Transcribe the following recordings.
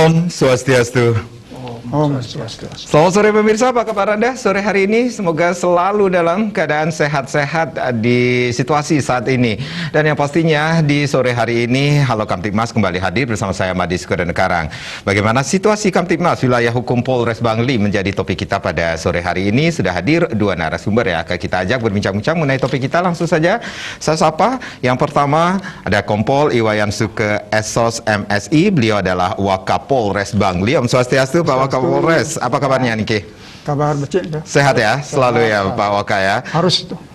Om Swastiastu. Om Swastiastu. Selamat sore pemirsa, apa kabar Anda sore hari ini? Semoga selalu dalam keadaan sehat-sehat di situasi saat ini. Dan yang pastinya di sore hari ini, Halo Kamtibmas kembali hadir bersama saya Madis Kudankarang. Bagaimana situasi Kamtibmas wilayah hukum Polres Bangli menjadi topik kita pada sore hari ini. Sudah hadir dua narasumber ya, akan kita ajak berbincang-bincang mengenai topik kita. Langsung saja saya sapa. Yang pertama ada Kompol Iwayan Suke Esos MSI. Beliau adalah Wakapolres Bangli. Om Swastiastu Pak Wakapolres. Apa kabarnya Niki? Kabar becek ya. Sehat ya, selalu ya Pak Waka ya.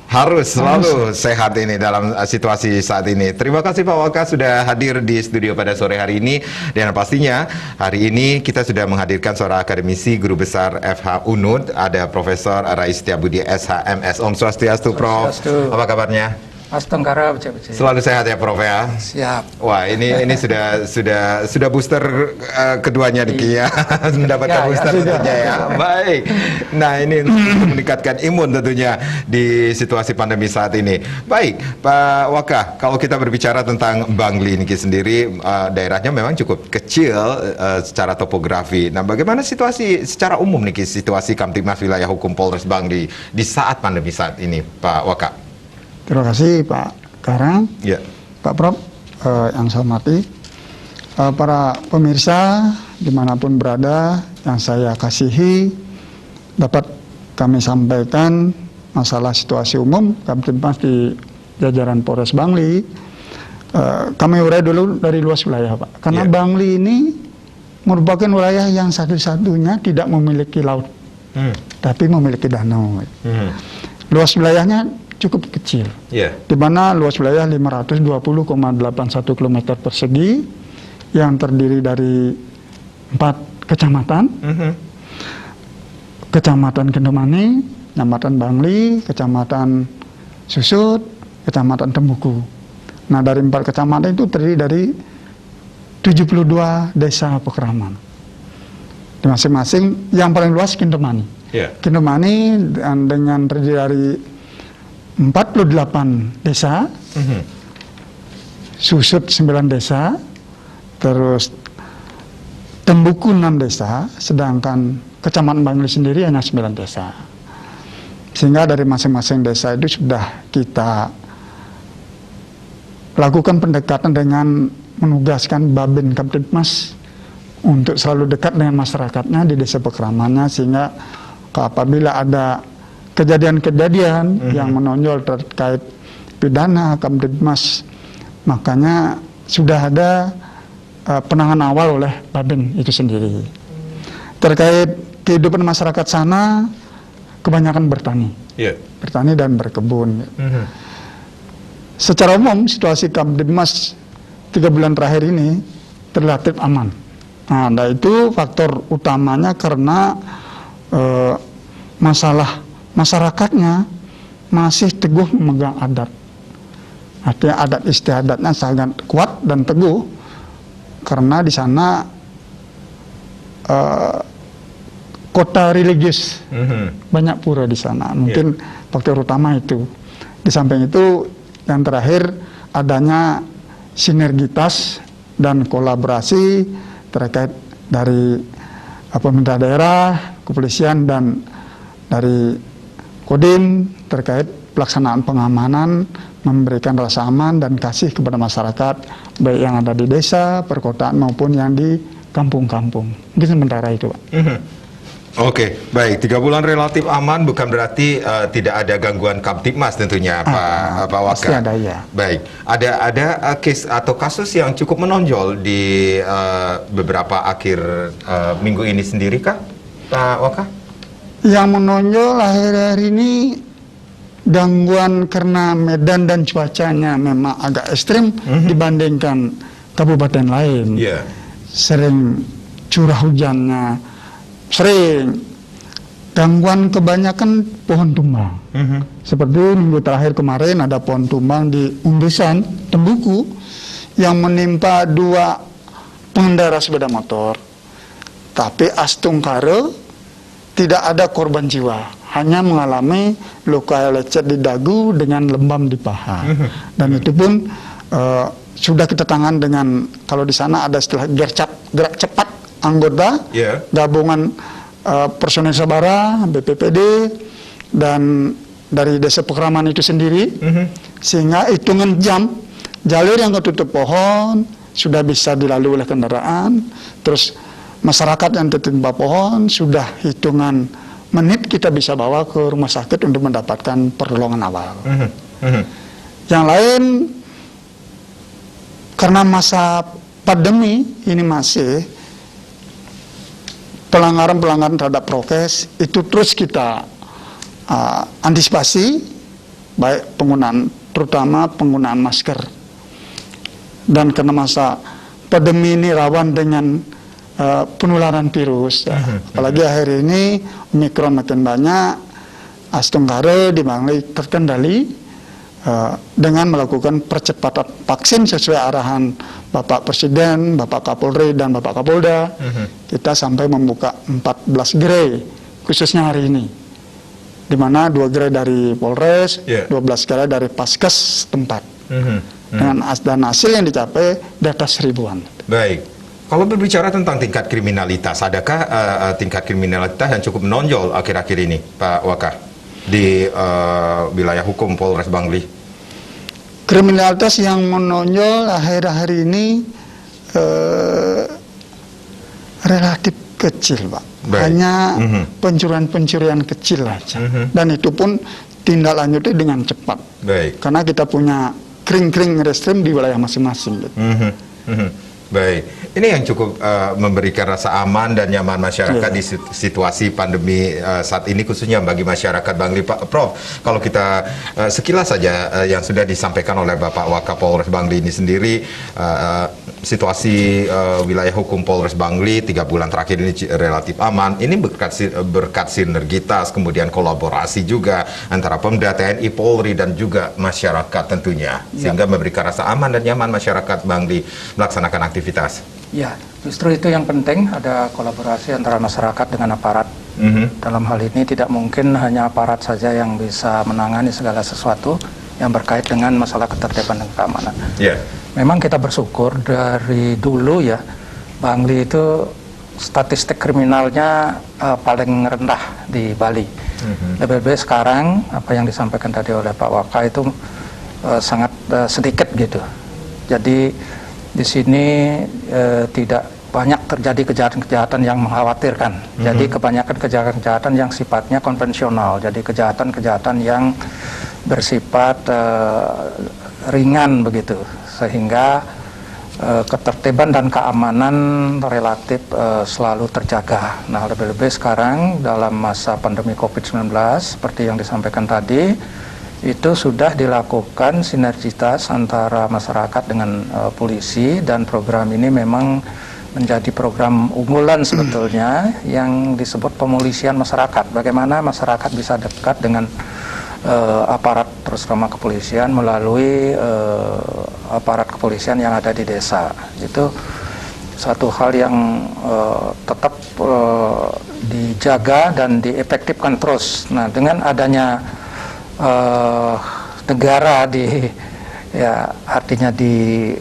Harus selalu sehat ini dalam situasi saat ini. Terima kasih Pak Waka sudah hadir di studio pada sore hari ini. Dan pastinya hari ini kita sudah menghadirkan seorang akademisi guru besar FH UNUD. Ada Profesor Rais Setiabudi SHMS. Om Swastiastu Prof. Apa kabarnya? Astengkara becek-becek. Selalu sehat ya Prof ya. Siap. Wah ini sudah booster keduanya Diki ya. Mendapatkan booster tentunya ya. Baik. Nah ini untuk meningkatkan imun tentunya di situasi pandemi saat ini. Baik Pak Waka, kalau kita berbicara tentang Bangli Niki sendiri, daerahnya memang cukup kecil secara topografi. Nah bagaimana situasi secara umum Niki, situasi Kamtibmas wilayah hukum Polres Bangli di saat pandemi saat ini Pak Waka? Terima kasih Pak Karang, Pak Prof, yang saya hormati, para pemirsa dimanapun berada yang saya kasihi, dapat kami sampaikan masalah situasi umum Kamtibmas di jajaran Polres Bangli. Kami urai dulu dari luas wilayah Pak, karena Bangli ini merupakan wilayah yang satu-satunya tidak memiliki laut, tapi memiliki danau. Luas wilayahnya cukup kecil, di mana luas wilayah 520,81 km persegi yang terdiri dari 4 kecamatan, Kecamatan Kendemani, Kecamatan Bangli, Kecamatan Susut, Kecamatan Tembuku. Nah dari 4 kecamatan itu terdiri dari 72 desa pekeraman. Di masing-masing yang paling luas Kendemani. Kendemani dengan terdiri dari 48 desa, Susut 9 desa, terus Tembuku 6 desa, sedangkan Kecamatan Bangli sendiri hanya 9 desa. Sehingga dari masing-masing desa itu sudah kita lakukan pendekatan dengan menugaskan Babin Kamtibmas untuk selalu dekat dengan masyarakatnya di desa pekeramannya, sehingga apabila ada kejadian-kejadian yang menonjol terkait pidana Kamtibmas, makanya sudah ada penanganan awal oleh Babin itu sendiri. Terkait kehidupan masyarakat sana, kebanyakan bertani, bertani dan berkebun. Secara umum situasi Kamtibmas 3 bulan terakhir ini relatif aman. Nah, itu faktor utamanya karena masalah masyarakatnya masih teguh memegang adat. Artinya adat istiadatnya sangat kuat dan teguh, karena di sana kota religius, banyak pura di sana. Mungkin faktor utama itu. Di samping itu, yang terakhir adanya sinergitas dan kolaborasi terkait dari pemerintah daerah, kepolisian, dan dari Kodim terkait pelaksanaan pengamanan, memberikan rasa aman dan kasih kepada masyarakat, baik yang ada di desa, perkotaan maupun yang di kampung-kampung. Mungkin sementara itu Pak. Oke, baik. 3 bulan relatif aman bukan berarti tidak ada gangguan Kamtibmas tentunya Pak Waka. Pasti ada ya. Baik, ada case atau kasus yang cukup menonjol di beberapa akhir minggu ini sendiri kah Pak Waka? Yang menonjol akhir-akhir ini gangguan karena medan dan cuacanya memang agak ekstrim dibandingkan kabupaten lain. Sering curah hujannya, sering gangguan kebanyakan pohon tumbang. Seperti minggu terakhir kemarin ada pohon tumbang di Umbesan, Tembuku, yang menimpa 2 pengendara sepeda motor. Tapi astungkara tidak ada korban jiwa, hanya mengalami luka lecet di dagu dengan lebam di paha. Dan itu pun sudah kita tangan dengan, kalau di sana ada istilah gerak cepat anggota Yeah. gabungan personel sabara, BPPD, dan dari desa Pekraman itu sendiri, sehingga hitungan jam jalur yang ketutup pohon sudah bisa dilalui oleh kendaraan. Terus masyarakat yang tertimpa pohon sudah hitungan menit kita bisa bawa ke rumah sakit untuk mendapatkan pertolongan awal. Yang lain, karena masa pandemi ini masih pelanggaran-pelanggaran terhadap prokes itu terus kita antisipasi, baik penggunaan, terutama penggunaan masker. Dan karena masa pandemi ini rawan dengan penularan virus, apalagi akhir ini Omikron makin banyak, Astunggare di Bangli terkendali dengan melakukan percepatan vaksin sesuai arahan Bapak Presiden, Bapak Kapolri, dan Bapak Kapolda. Kita sampai membuka 14 gerai khususnya hari ini, di mana 2 gerai dari Polres, 12 gerai dari Paskes tempat. Dan hasil yang dicapai di atas 1000-an. Baik. Kalau berbicara tentang tingkat kriminalitas, adakah tingkat kriminalitas yang cukup menonjol akhir-akhir ini, Pak Waka, di wilayah hukum Polres Bangli? Kriminalitas yang menonjol akhir-akhir ini relatif kecil, Pak. Baik. Hanya pencurian-pencurian kecil aja. Dan itu pun tindak lanjutnya dengan cepat. Baik. Karena kita punya kring-kring reskrim di wilayah masing-masing. Baik, ini yang cukup memberikan rasa aman dan nyaman masyarakat di situasi pandemi saat ini, khususnya bagi masyarakat Bangli. Pak Prof, kalau kita sekilas saja yang sudah disampaikan oleh Bapak Wakapolres Bangli ini sendiri, situasi wilayah hukum Polres Bangli 3 bulan terakhir ini relatif aman. Ini berkat sinergitas, kemudian kolaborasi juga antara Pemda, TNI, Polri, dan juga masyarakat tentunya, sehingga memberikan rasa aman dan nyaman masyarakat Bangli melaksanakan aktivitas. Ya, justru itu yang penting, ada kolaborasi antara masyarakat dengan aparat. Dalam hal ini tidak mungkin hanya aparat saja yang bisa menangani segala sesuatu yang berkait dengan masalah ketertiban dan keamanan. Memang kita bersyukur dari dulu ya, Bangli itu statistik kriminalnya paling rendah di Bali. Lebih-lebih sekarang apa yang disampaikan tadi oleh Pak Waka itu sangat sedikit gitu. Jadi di sini tidak banyak terjadi kejahatan-kejahatan yang mengkhawatirkan. Jadi kebanyakan kejahatan-kejahatan yang sifatnya konvensional. Jadi kejahatan-kejahatan yang bersifat ringan begitu, sehingga ketertiban dan keamanan relatif selalu terjaga. Nah, lebih-lebih sekarang dalam masa pandemi COVID-19 seperti yang disampaikan tadi, itu sudah dilakukan sinergitas antara masyarakat dengan polisi, dan program ini memang menjadi program unggulan sebetulnya yang disebut pemolisian masyarakat. Bagaimana masyarakat bisa dekat dengan aparat, terutama kepolisian, melalui aparat kepolisian yang ada di desa. Itu satu hal yang tetap dijaga dan diefektifkan terus. Nah, dengan adanya negara artinya di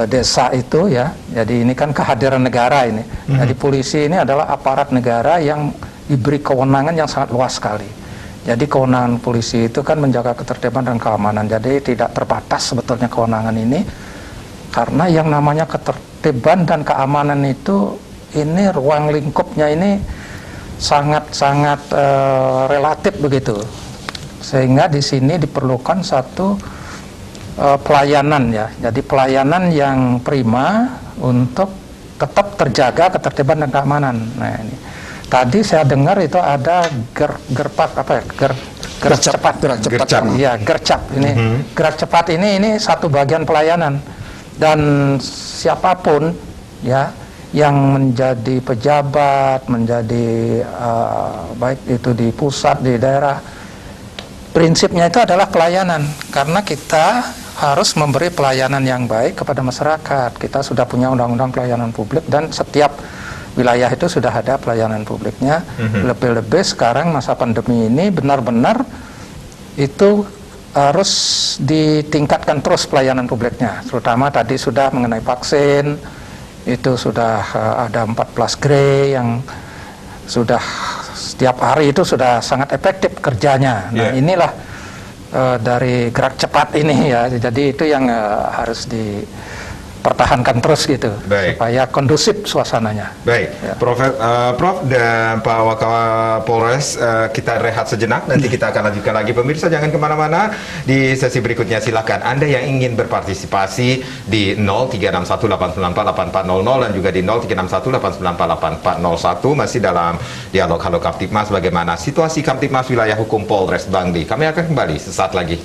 desa itu ya, jadi ini kan kehadiran negara ini. Jadi polisi ini adalah aparat negara yang diberi kewenangan yang sangat luas sekali. Jadi kewenangan polisi itu kan menjaga ketertiban dan keamanan. Jadi tidak terbatas sebetulnya kewenangan ini, karena yang namanya ketertiban dan keamanan itu, ini ruang lingkupnya ini sangat-sangat relatif begitu. Sehingga di sini diperlukan satu pelayanan ya. Jadi pelayanan yang prima untuk tetap terjaga ketertiban dan keamanan. Nah, ini tadi saya dengar itu ada gerak cepat. Iya, gercap ini. Gerak cepat ini satu bagian pelayanan, dan siapapun ya yang menjadi pejabat, menjadi baik itu di pusat, di daerah, prinsipnya itu adalah pelayanan, karena kita harus memberi pelayanan yang baik kepada masyarakat. Kita sudah punya undang-undang pelayanan publik, dan setiap wilayah itu sudah ada pelayanan publiknya. Lebih-lebih sekarang masa pandemi ini benar-benar itu harus ditingkatkan terus pelayanan publiknya. Terutama tadi sudah mengenai vaksin, itu sudah ada 14 grey yang sudah setiap hari itu sudah sangat efektif kerjanya. Nah, inilah dari gerak cepat ini ya. Jadi itu yang harus dipertahankan terus gitu. Baik. Supaya kondusif suasananya. Baik, Ya. Prof dan Pak Wakapolres, kita rehat sejenak, nanti kita akan lanjutkan lagi. Pemirsa jangan kemana-mana, di sesi berikutnya silakan Anda yang ingin berpartisipasi di 0361894800 dan juga di 0361894801 masih dalam dialog Halo Kamtibmas, bagaimana situasi Kamtibmas wilayah hukum Polres Bangli. Kami akan kembali sesaat lagi.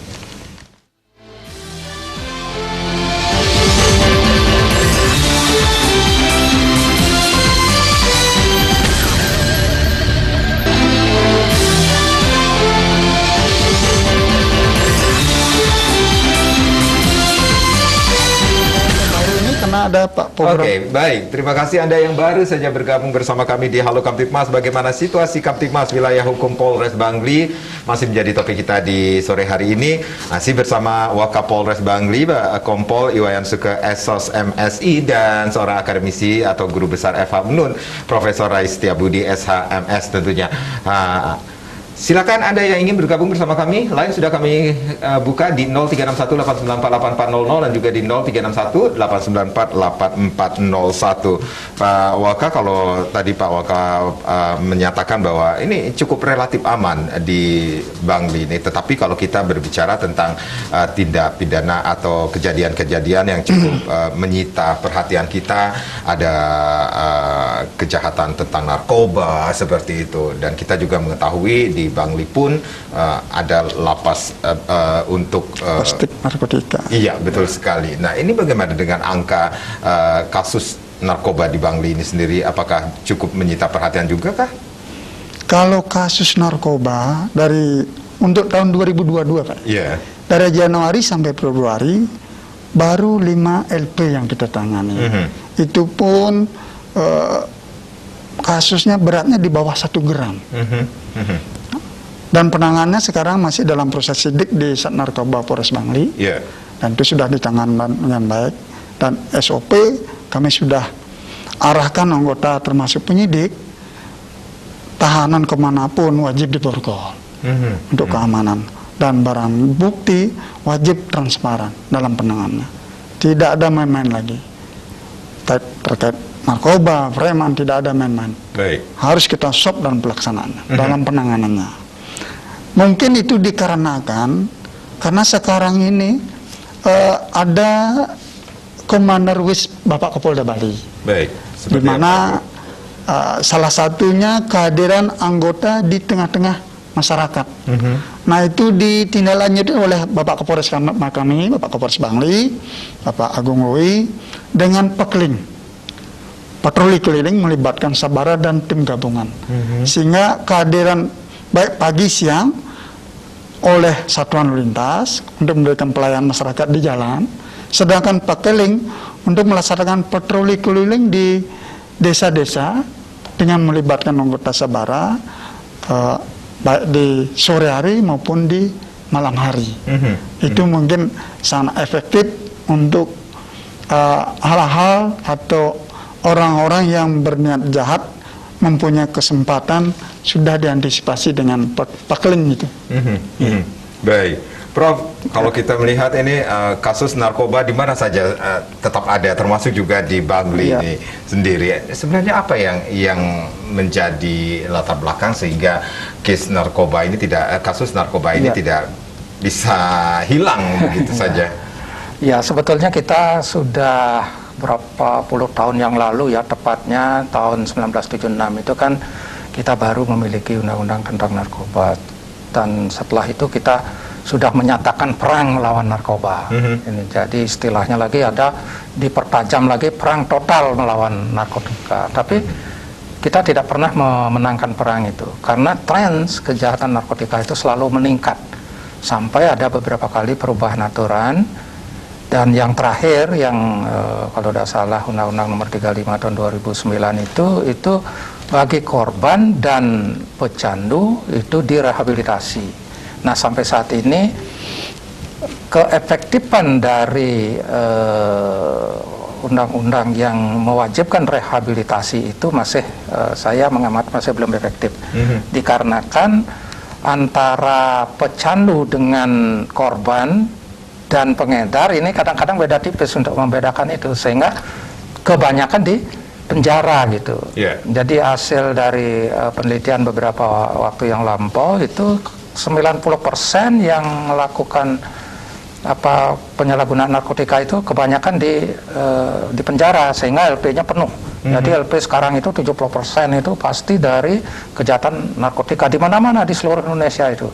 Karena ada Pak program. Oke, baik. Terima kasih Anda yang baru saja bergabung bersama kami di Halo Kamtibmas. Bagaimana situasi Kamtibmas wilayah hukum Polres Bangli masih menjadi topik kita di sore hari ini. Masih bersama Wakapolres Bangli, Pak Kompol Iwayan Suke SOS MSI, dan seorang akademisi atau guru besar FH Unun, Profesor Rais Setiabudi SHMS tentunya. Silakan Anda yang ingin bergabung bersama kami. Line sudah kami buka di 0361894840 dan juga di 0361894841. Pak Waka, kalau tadi Pak Waka menyatakan bahwa ini cukup relatif aman di Bangli ini, tetapi kalau kita berbicara tentang tindak pidana atau kejadian-kejadian yang cukup menyita perhatian kita, ada kejahatan tentang narkoba seperti itu, dan kita juga mengetahui di Bangli pun ada lapas untuk Plastik narkotika. Iya, betul sekali. Nah, ini bagaimana dengan angka kasus narkoba di Bangli ini sendiri? Apakah cukup menyita perhatian juga kah? Kalau kasus narkoba untuk tahun 2022, Pak. Iya. Dari Januari sampai Februari baru 5 LP yang kita tangani. Itu pun kasusnya beratnya di bawah 1 gram. Dan penanganannya sekarang masih dalam proses sidik di Sat Narkoba Polres Bangli. Dan itu sudah ditangani dengan baik. Dan SOP kami sudah arahkan anggota termasuk penyidik, tahanan kemanapun wajib diborgol untuk keamanan. Dan barang bukti wajib transparan dalam penanganannya. Tidak ada main-main lagi. Terkait narkoba, preman, tidak ada main-main. Harus kita stop dalam pelaksanaannya, dalam penanganannya. Mungkin itu dikarenakan karena sekarang ini ada Komander Wis Bapak Kapolda Bali. Di mana salah satunya kehadiran anggota di tengah-tengah masyarakat. Nah, itu ditindaklanjuti oleh Bapak Kapolres kami, Bapak Kapolres Bangli, Bapak Agung Lui, dengan pekling. Patroli keliling melibatkan sabara dan tim gabungan. Sehingga kehadiran baik pagi siang oleh satuan lalu lintas untuk memberikan pelayanan masyarakat di jalan, sedangkan pakeling untuk melaksanakan patroli keliling di desa-desa dengan melibatkan anggota sabara baik di sore hari maupun di malam hari. Itu mungkin sangat efektif untuk hal-hal atau orang-orang yang berniat jahat mempunyai kesempatan sudah diantisipasi dengan pakeling itu. Baik, Prof, kalau kita melihat ini kasus narkoba di mana saja tetap ada, termasuk juga di Bangli ini sendiri. Sebenarnya apa yang menjadi latar belakang sehingga kasus narkoba ini tidak bisa hilang begitu saja? Ya, sebetulnya kita sudah berapa puluh tahun yang lalu ya, tepatnya tahun 1976 itu kan kita baru memiliki undang-undang tentang narkoba, dan setelah itu kita sudah menyatakan perang melawan narkoba. Ini jadi istilahnya lagi ada dipertajam lagi perang total melawan narkotika. Tapi kita tidak pernah memenangkan perang itu karena tren kejahatan narkotika itu selalu meningkat sampai ada beberapa kali perubahan aturan. Dan yang terakhir yang kalau tidak salah Undang-Undang Nomor 35 tahun 2009 itu bagi korban dan pecandu itu direhabilitasi. Nah, sampai saat ini keefektifan dari undang-undang yang mewajibkan rehabilitasi itu masih saya mengamati masih belum efektif. Dikarenakan antara pecandu dengan korban dan pengedar ini kadang-kadang beda tipis untuk membedakan itu, sehingga kebanyakan di penjara gitu. Jadi hasil dari penelitian beberapa waktu yang lampau itu 90% yang melakukan penyalahgunaan narkotika itu kebanyakan di penjara, sehingga LP-nya penuh. Jadi LP sekarang itu 70% itu pasti dari kejahatan narkotika di mana-mana di seluruh Indonesia itu.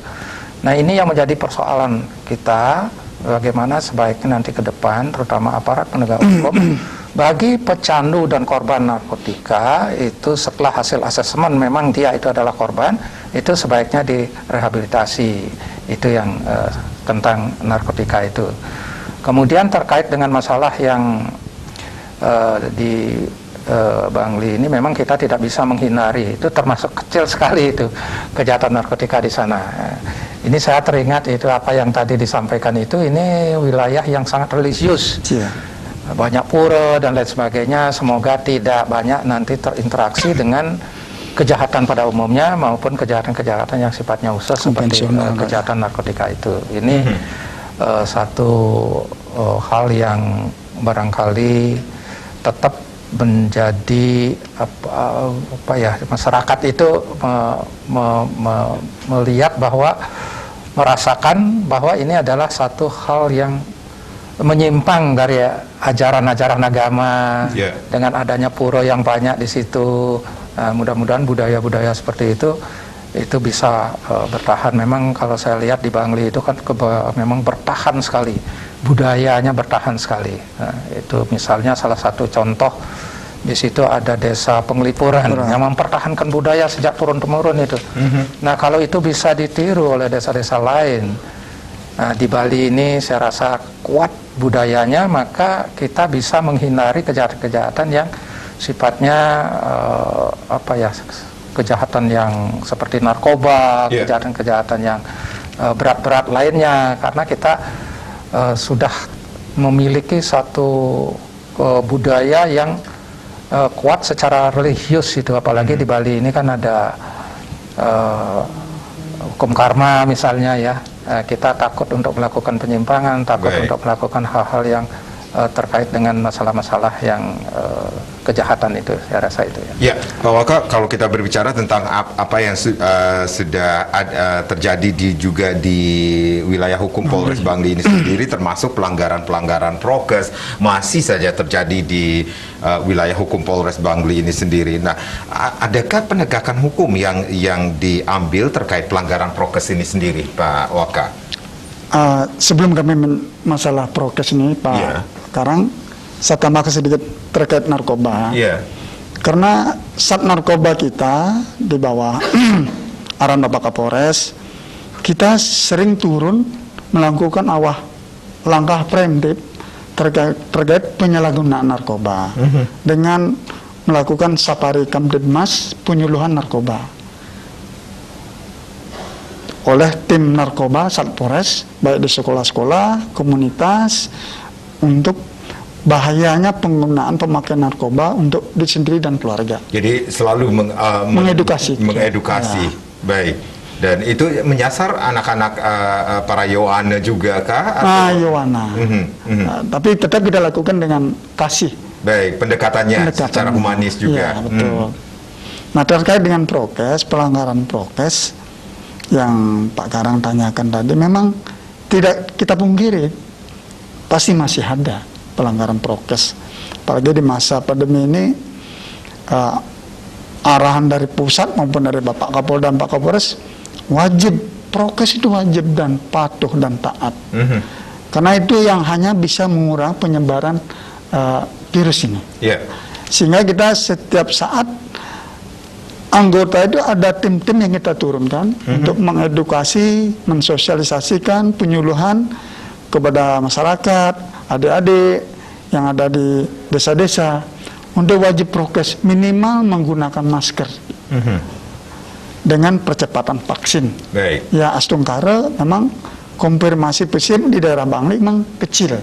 Nah, ini yang menjadi persoalan kita, bagaimana sebaiknya nanti ke depan, terutama aparat penegak hukum, bagi pecandu dan korban narkotika itu setelah hasil asesmen memang dia itu adalah korban, itu sebaiknya direhabilitasi. Itu yang tentang narkotika itu. Kemudian terkait dengan masalah yang di Bangli ini, memang kita tidak bisa menghindari, itu termasuk kecil sekali itu kejahatan narkotika di sana. Ini saya teringat itu apa yang tadi disampaikan itu, ini wilayah yang sangat religius. Banyak pura dan lain sebagainya, semoga tidak banyak nanti terinteraksi dengan kejahatan pada umumnya maupun kejahatan-kejahatan yang sifatnya khusus seperti kejahatan narkotika itu. Ini satu hal yang barangkali tetap menjadi masyarakat itu melihat bahwa, merasakan bahwa ini adalah satu hal yang menyimpang dari ajaran-ajaran agama dengan adanya pura yang banyak di situ. Mudah-mudahan budaya-budaya seperti itu bisa bertahan. Memang kalau saya lihat di Bangli itu kan memang bertahan sekali, budayanya bertahan sekali. Itu misalnya salah satu contoh, di situ ada desa Penglipuran yang mempertahankan budaya sejak turun-temurun itu. Nah, kalau itu bisa ditiru oleh desa-desa lain, di Bali ini saya rasa kuat budayanya, maka kita bisa menghindari kejahatan-kejahatan yang sifatnya kejahatan yang seperti narkoba, kejahatan-kejahatan yang berat-berat lainnya, karena kita sudah memiliki satu budaya yang kuat secara religius itu, apalagi di Bali ini kan ada hukum karma misalnya ya. Kita takut untuk melakukan penyimpangan, takut untuk melakukan hal-hal yang terkait dengan masalah-masalah yang kejahatan itu, saya rasa itu ya. Ya, Pak Waka, kalau kita berbicara tentang apa yang sudah terjadi juga di wilayah hukum Polres Bangli ini sendiri, termasuk pelanggaran-pelanggaran prokes masih saja terjadi di wilayah hukum Polres Bangli ini sendiri. Nah, adakah penegakan hukum yang diambil terkait pelanggaran prokes ini sendiri, Pak Waka? Sebelum kami masalah prokes ini, Pak Karang, saya tambahkan sedikit terkait narkoba. Karena saat narkoba kita di bawah arahan Bapak Kapolres, kita sering turun melakukan langkah preventif terkait penyalahgunaan narkoba dengan melakukan safari Kamtibmas penyuluhan narkoba oleh tim narkoba Satpores, baik di sekolah-sekolah, komunitas, untuk bahayanya penggunaan pemakaian narkoba untuk diri sendiri dan keluarga. Jadi selalu mengedukasi. Baik. Dan itu menyasar anak-anak para Yohana juga kah? Yohana. Tapi tetap kita lakukan dengan kasih. Baik, pendekatannya secara humanis juga. Ya, betul. Nah, terkait dengan prokes, pelanggaran prokes yang Pak Karang tanyakan tadi, memang tidak kita pungkiri, pasti masih ada pelanggaran prokes. Apalagi di masa pandemi ini, arahan dari pusat maupun dari Bapak Kapolda dan Pak Kapolres, wajib, prokes itu wajib dan patuh dan taat. Karena itu yang hanya bisa mengurangi penyebaran virus ini. Sehingga kita setiap saat anggota itu ada tim-tim yang kita turunkan untuk mengedukasi, mensosialisasikan penyuluhan kepada masyarakat, adik-adik yang ada di desa-desa untuk wajib prokes, minimal menggunakan masker dengan percepatan vaksin. Ya, Astungkara memang konfirmasi vaksin di daerah Bangli memang kecil.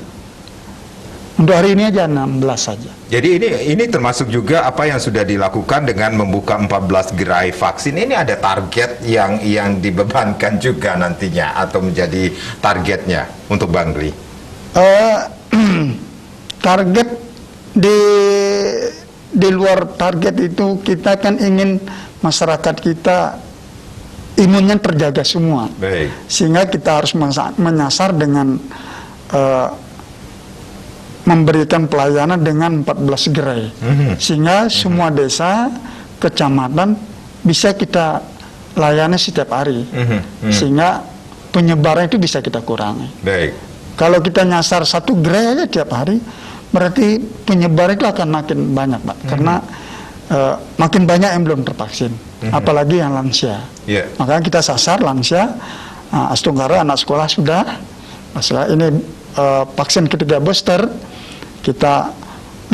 Untuk hari ini aja 16 saja. Jadi ini termasuk juga apa yang sudah dilakukan dengan membuka 14 gerai vaksin. Ini ada target yang dibebankan juga nantinya atau menjadi targetnya untuk Bang Dwi? Target di luar target itu kita kan ingin masyarakat kita imunnya terjaga semua. Baik. Sehingga kita harus menyasar dengan memberikan pelayanan dengan 14 gerai. Sehingga semua desa, kecamatan bisa kita layani setiap hari. Sehingga penyebaran itu bisa kita kurangi. Baik. Kalau kita nyasar 1 gerai aja tiap hari, berarti penyebaran itu akan makin banyak, Pak. Karena makin banyak yang belum tervaksin, apalagi yang lansia. Makanya kita sasar lansia, Astunggara anak sekolah sudah, masalah ini vaksin ketiga booster. Kita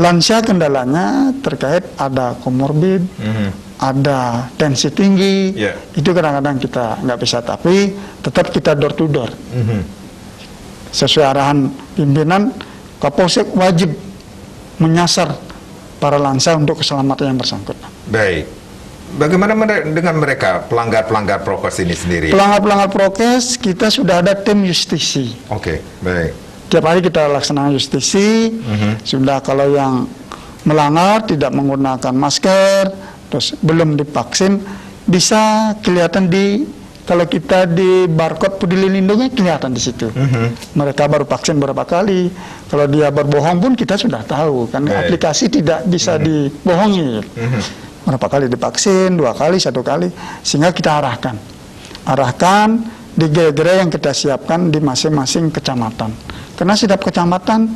lansia kendalanya terkait ada komorbid, ada tensi tinggi, itu kadang-kadang kita nggak bisa, tapi tetap kita door to door. Sesuai arahan pimpinan, Kapolsek wajib menyasar para lansia untuk keselamatan yang bersangkutan. Baik. Bagaimana dengan mereka pelanggar-pelanggar prokes ini sendiri? Pelanggar-pelanggar prokes kita sudah ada tim justisi. Oke, baik. Tiap hari kita laksanakan justisi. Sudah kalau yang melanggar tidak menggunakan masker, terus belum divaksin, bisa kelihatan kalau kita di barcode peduli lindungi kelihatan di situ. Mereka baru vaksin berapa kali. Kalau dia berbohong pun kita sudah tahu, kan aplikasi tidak bisa dibohongi. Berapa kali divaksin, 2 kali, 1 kali, sehingga kita arahkan di gerai-gerai yang kita siapkan di masing-masing kecamatan. Karena setiap kecamatan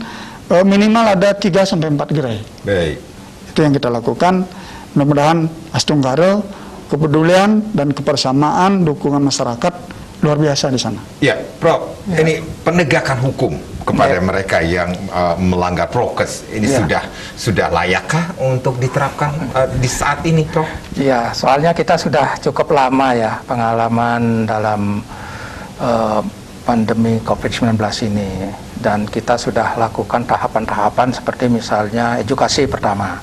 minimal ada 3-4 gerai. Baik. Itu yang kita lakukan. Mudah-mudahan Astunggara kepedulian dan kebersamaan dukungan masyarakat luar biasa di sana. Ya, Prof. Ini penegakan hukum kepada mereka yang melanggar prokes ini sudah layakkah untuk diterapkan di saat ini, Prof? Ya, soalnya kita sudah cukup lama ya pengalaman dalam pandemi COVID-19 ini, dan kita sudah lakukan tahapan-tahapan seperti misalnya edukasi pertama.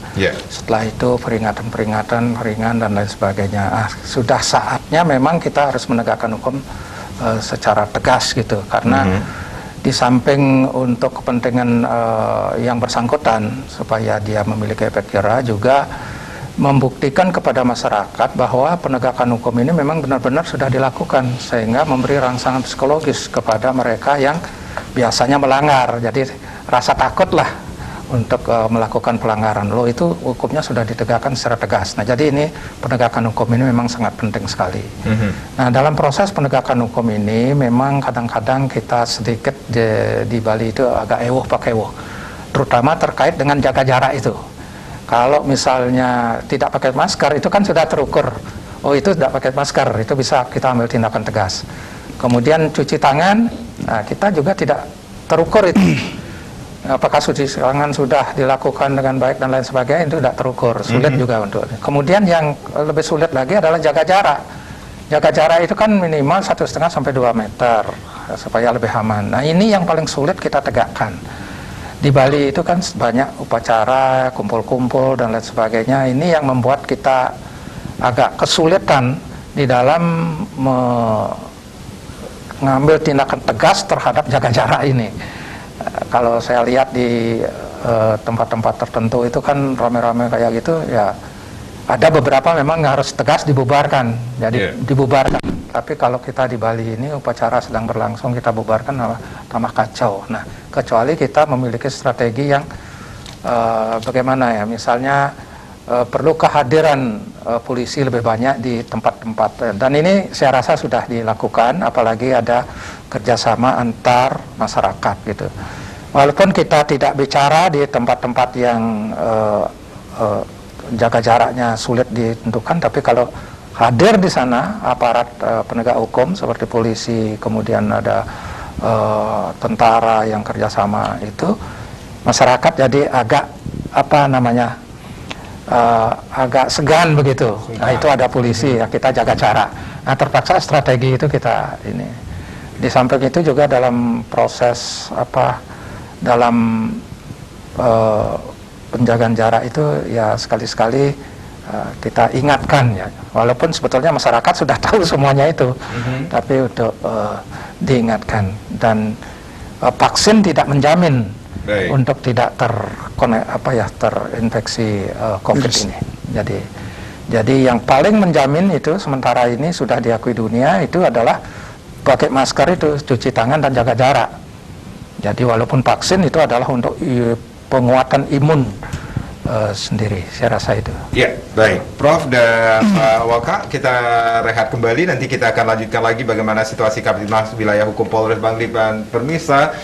Setelah itu peringatan-peringatan ringan dan lain sebagainya. Sudah saatnya memang kita harus menegakkan hukum secara tegas gitu, karena di samping untuk kepentingan yang bersangkutan supaya dia memiliki efek jera, juga membuktikan kepada masyarakat bahwa penegakan hukum ini memang benar-benar sudah dilakukan, sehingga memberi rangsangan psikologis kepada mereka yang biasanya melanggar. Jadi rasa takutlah untuk melakukan pelanggaran. Loh, itu hukumnya sudah ditegakkan secara tegas. Nah, jadi ini penegakan hukum ini memang sangat penting sekali. Nah, dalam proses penegakan hukum ini memang kadang-kadang kita sedikit di Bali itu agak pakai terutama terkait dengan jaga jarak itu. Kalau misalnya tidak pakai masker, itu kan sudah terukur. Oh, itu tidak pakai masker, itu bisa kita ambil tindakan tegas. Kemudian cuci tangan, nah, kita juga tidak terukur itu. Apakah cuci tangan sudah dilakukan dengan baik dan lain sebagainya, itu tidak terukur. Sulit juga untuk. Kemudian yang lebih sulit lagi adalah jaga jarak. Jaga jarak itu kan minimal 1,5 sampai 2 meter supaya lebih aman. Nah, ini yang paling sulit kita tegakkan. Di Bali itu kan banyak upacara, kumpul-kumpul dan lain sebagainya. Ini yang membuat kita agak kesulitan di dalam mengambil tindakan tegas terhadap jaga jarak ini. Kalau saya lihat di tempat-tempat tertentu itu kan rame-rame kayak gitu, ya ada beberapa memang harus tegas dibubarkan, jadi dibubarkan. Tapi kalau kita di Bali ini upacara sedang berlangsung, kita bubarkan tambah kacau. Nah, kecuali kita memiliki strategi yang bagaimana ya, misalnya perlu kehadiran polisi lebih banyak di tempat-tempat, dan ini saya rasa sudah dilakukan, apalagi ada kerjasama antar masyarakat gitu. Walaupun kita tidak bicara di tempat-tempat yang jaga jaraknya sulit ditentukan, tapi kalau hadir di sana aparat penegak hukum seperti polisi, kemudian ada tentara yang kerjasama, itu masyarakat jadi agak agak segan begitu. Nah, itu ada polisi, ya kita jaga jarak. Nah, terpaksa strategi itu kita ini. Di samping itu juga dalam proses dalam penjagaan jarak itu ya sekali-sekali kita ingatkan ya, walaupun sebetulnya masyarakat sudah tahu semuanya itu, tapi untuk diingatkan. Dan vaksin tidak menjamin untuk tidak terinfeksi COVID ini. Jadi yang paling menjamin itu sementara ini sudah diakui dunia itu adalah pakai masker itu, cuci tangan dan jaga jarak. Jadi walaupun vaksin itu adalah untuk penguatan imun sendiri, saya rasa itu. Ya, baik. Prof dan Pak Waka, kita rehat kembali. Nanti kita akan lanjutkan lagi bagaimana situasi Kapitmas Wilayah Hukum Polres Bangli dan Permisa.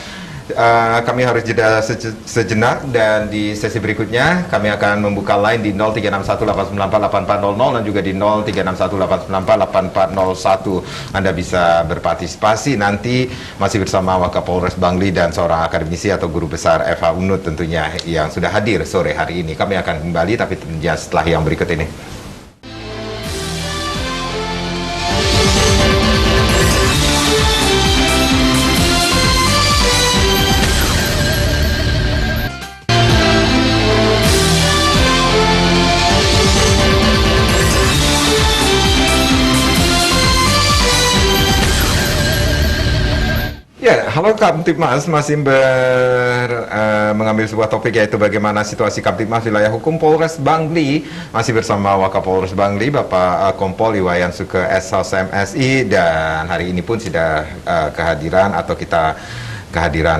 Kami harus jeda sejenak, dan di sesi berikutnya kami akan membuka line di 0361894800 dan juga di 0361894841. Anda bisa berpartisipasi nanti masih bersama Wakapolres Bangli dan seorang akademisi atau guru besar FH UNUD tentunya yang sudah hadir sore hari ini. Kami akan kembali tapi tentunya setelah yang berikut ini. Ya, halo Kamtibmas, masih mengambil sebuah topik, yaitu bagaimana situasi Kamtibmas Wilayah Hukum Polres Bangli. Masih bersama Wakapolres Bangli, Bapak Kompol Iwayan Suke SHMSI, dan hari ini pun sudah kehadiran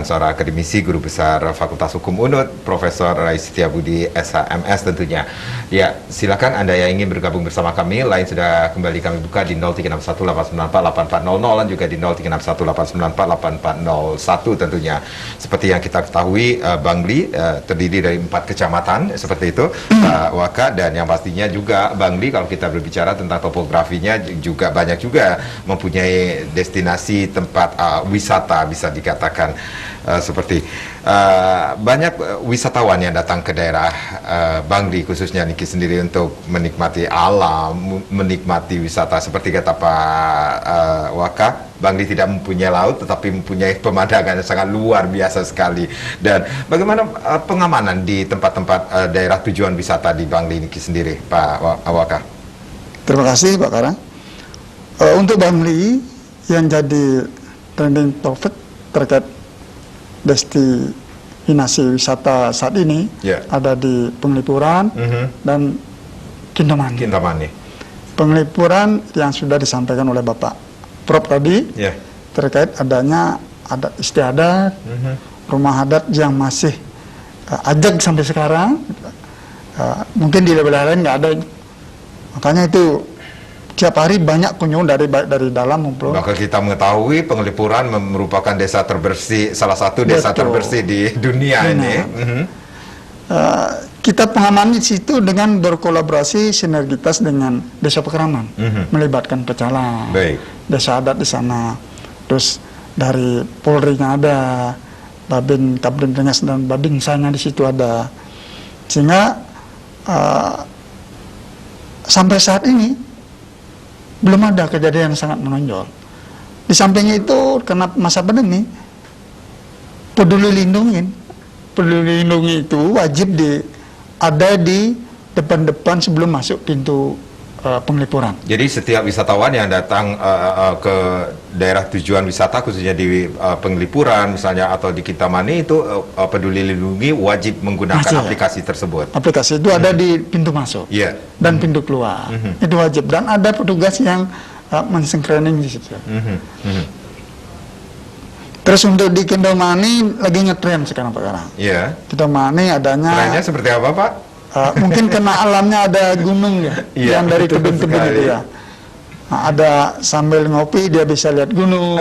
seorang akademisi, guru besar Fakultas Hukum UNUD, Profesor Rai Setiabudi SHMS tentunya. Ya, silakan Anda yang ingin bergabung bersama kami. Line sudah kembali kami buka di 0361894840 dan juga di 0361894841 tentunya. Seperti yang kita ketahui, Bangli terdiri dari 4 kecamatan seperti itu, Waka, dan yang pastinya juga Bangli kalau kita berbicara tentang topografinya juga banyak juga mempunyai destinasi tempat wisata, bisa dikatakan seperti banyak wisatawan yang datang ke daerah Bangli khususnya Niki sendiri untuk menikmati alam, menikmati wisata. Seperti kata Pak Waka, Bangli tidak mempunyai laut tetapi mempunyai pemandangan yang sangat luar biasa sekali. Dan bagaimana pengamanan di tempat-tempat daerah tujuan wisata di Bangli Niki sendiri, Pak Waka? Terima kasih Pak Karang. Untuk Bangli yang jadi trending topic terkait destinasi wisata saat ini ada di Penglipuran dan Kintamani. Penglipuran yang sudah disampaikan oleh Bapak Prof tadi terkait adanya adat istiadat, rumah adat yang masih ajak sampai sekarang. Mungkin di level lain nggak ada, makanya itu tiap hari banyak kunjungan dari dalam maupun. Maka kita mengetahui Penglipuran merupakan desa terbersih, salah satu desa terbersih di dunia ini. Kita pengamanan di situ dengan berkolaborasi sinergitas dengan Desa Pekraman, melibatkan pecalang, desa adat di sana. Terus dari Polri-nya ada, Babin Kapten Rengas dan Babin Sanya di situ ada. Sehingga sampai saat ini belum ada kejadian yang sangat menonjol. Di sampingnya itu, karena masa pandemi, peduli lindungi itu wajib ada di depan-depan sebelum masuk pintu Penglipuran. Jadi setiap wisatawan yang datang ke daerah tujuan wisata khususnya di Penglipuran misalnya atau di Kintamani itu peduli lindungi wajib menggunakan aplikasi tersebut. Aplikasi itu ada di pintu masuk dan pintu keluar. Itu wajib, dan ada petugas yang mensinkroning di situ. Terus untuk di Kintamani lagi ngetren sekarang Pak Karang. Kintamani adanya. Trennya seperti apa Pak? Mungkin karena alamnya ada gunung yang dari tebing-tebing itu ya. Nah, ada sambil ngopi dia bisa lihat gunung.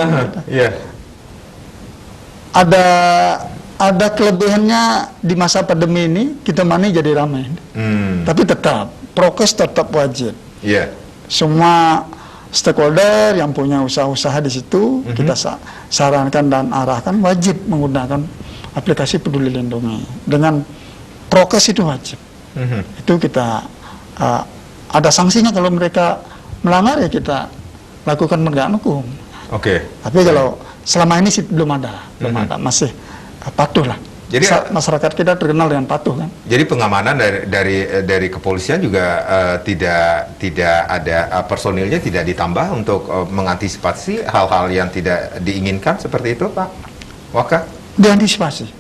Ada kelebihannya di masa pandemi ini Kintamani jadi ramai. Tapi tetap prokes tetap wajib. Semua stakeholder yang punya usaha-usaha di situ kita sarankan dan arahkan wajib menggunakan aplikasi Peduli Lindungi. Dengan prokes itu wajib. Itu kita ada sanksinya kalau mereka melanggar, ya kita lakukan penegakan hukum. Tapi kalau selama ini sih belum ada, masih patuh lah. Jadi masyarakat kita terkenal dengan patuh kan. Jadi pengamanan dari kepolisian juga tidak ada personilnya tidak ditambah untuk mengantisipasi hal-hal yang tidak diinginkan seperti itu, Pak Waka? Diantisipasi.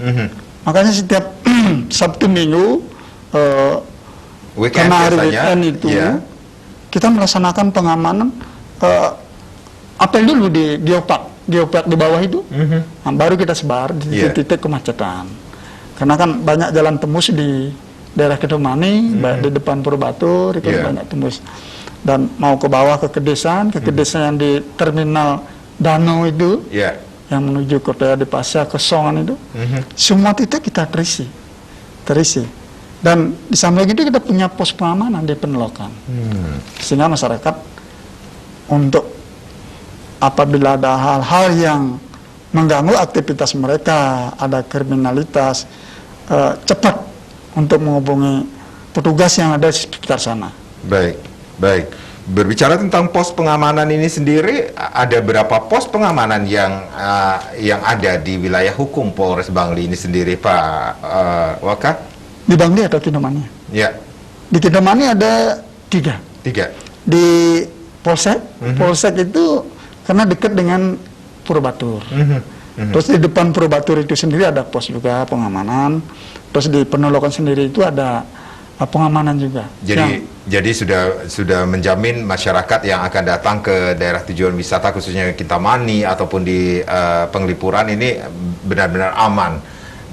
Makanya setiap Sabtu Minggu weekend karena hari biasanya, weekend itu kita melaksanakan pengamanan apel dulu di geopark di bawah itu, nah, baru kita sebar di titik-titik kemacetan. Karena kan banyak jalan tembus di daerah Kedemani, baik di depan Purbatur itu banyak tembus. Dan mau ke bawah ke Kedesan yang di terminal Danau itu, yang menuju ke di Pasar ke Songan itu, semua titik kita terisi. Dan di samping itu kita punya pos pengamanan di Penelokan, sehingga masyarakat untuk apabila ada hal-hal yang mengganggu aktivitas mereka, ada kriminalitas, cepat untuk menghubungi petugas yang ada di sekitar sana. Baik. Berbicara tentang pos pengamanan ini sendiri, ada berapa pos pengamanan yang ada di wilayah hukum Polres Bangli ini sendiri, Pak Waka? Di Bangli atau Kintamani? Ya. Di Kintamani ada 3. Di Polsek, Polsek itu karena dekat dengan Purbatur. Terus di depan Purbatur itu sendiri ada pos juga pengamanan. Terus di Penelokan sendiri itu ada pengamanan juga. Jadi sudah menjamin masyarakat yang akan datang ke daerah tujuan wisata khususnya Kintamani ataupun di Penglipuran ini benar-benar aman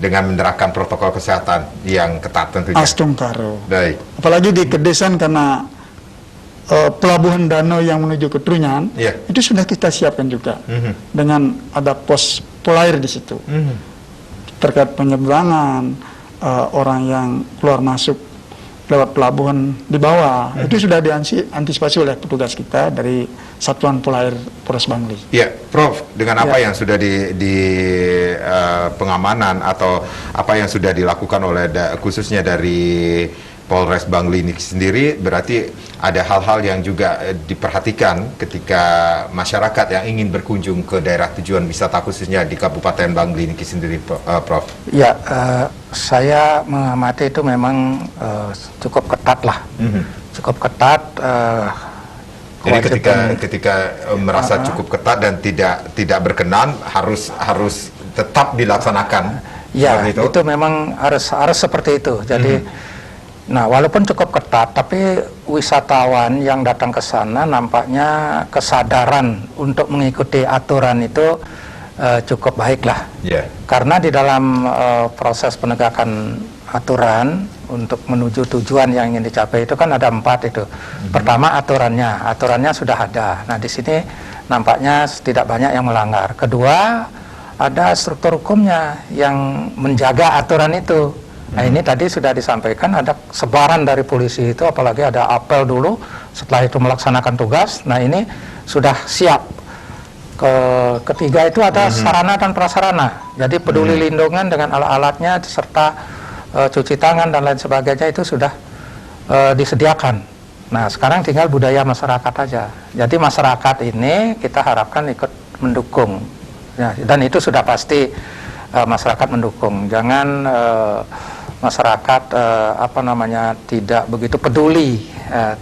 dengan menerapkan protokol kesehatan yang ketat tentunya. Astungkaro. Baik. Apalagi di Kedesan karena pelabuhan danau yang menuju ke Trunyan, itu sudah kita siapkan juga dengan ada pos polair di situ terkait penyeberangan orang yang keluar masuk lewat pelabuhan di bawah, itu sudah diantisipasi oleh petugas kita dari Satuan Polair Polres Bangli. Ya, Prof, dengan apa yang sudah di pengamanan atau apa yang sudah dilakukan oleh khususnya dari Polres Bangli ini sendiri, berarti ada hal-hal yang juga diperhatikan ketika masyarakat yang ingin berkunjung ke daerah tujuan wisata khususnya di Kabupaten Bangli ini sendiri, Prof. Ya, saya mengamati itu memang cukup ketat lah, cukup ketat. Jadi ketika merasa cukup ketat dan tidak berkenan harus tetap dilaksanakan. Ya, itu memang harus seperti itu. Jadi nah, walaupun cukup ketat, tapi wisatawan yang datang ke sana nampaknya kesadaran untuk mengikuti aturan itu cukup baik lah. Karena di dalam proses penegakan aturan untuk menuju tujuan yang ingin dicapai itu kan ada 4 itu. Pertama aturannya sudah ada. Nah, di sini nampaknya tidak banyak yang melanggar. Kedua, ada struktur hukumnya yang menjaga aturan itu. Nah, ini tadi sudah disampaikan ada sebaran dari polisi itu, apalagi ada apel dulu, setelah itu melaksanakan tugas. Nah, ini sudah siap. Ketiga itu ada sarana dan prasarana. Jadi peduli lindungan dengan alat-alatnya serta cuci tangan dan lain sebagainya itu sudah disediakan. Nah, sekarang tinggal budaya masyarakat aja. Jadi masyarakat ini kita harapkan ikut mendukung. Ya, dan itu sudah pasti masyarakat mendukung. Jangan masyarakat tidak begitu peduli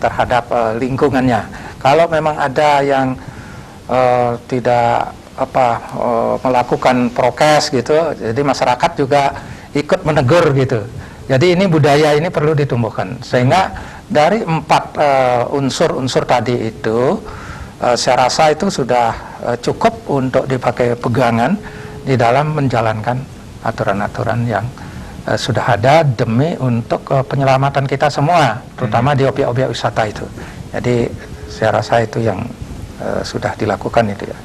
terhadap lingkungannya. Kalau memang ada yang tidak melakukan prokes gitu, jadi masyarakat juga ikut menegur gitu. Jadi ini budaya ini perlu ditumbuhkan, sehingga dari 4 unsur-unsur tadi itu saya rasa itu sudah cukup untuk dipakai pegangan di dalam menjalankan aturan-aturan yang sudah ada demi untuk penyelamatan kita semua, terutama di objek-objek wisata itu. Jadi saya rasa itu yang sudah dilakukan itu ya.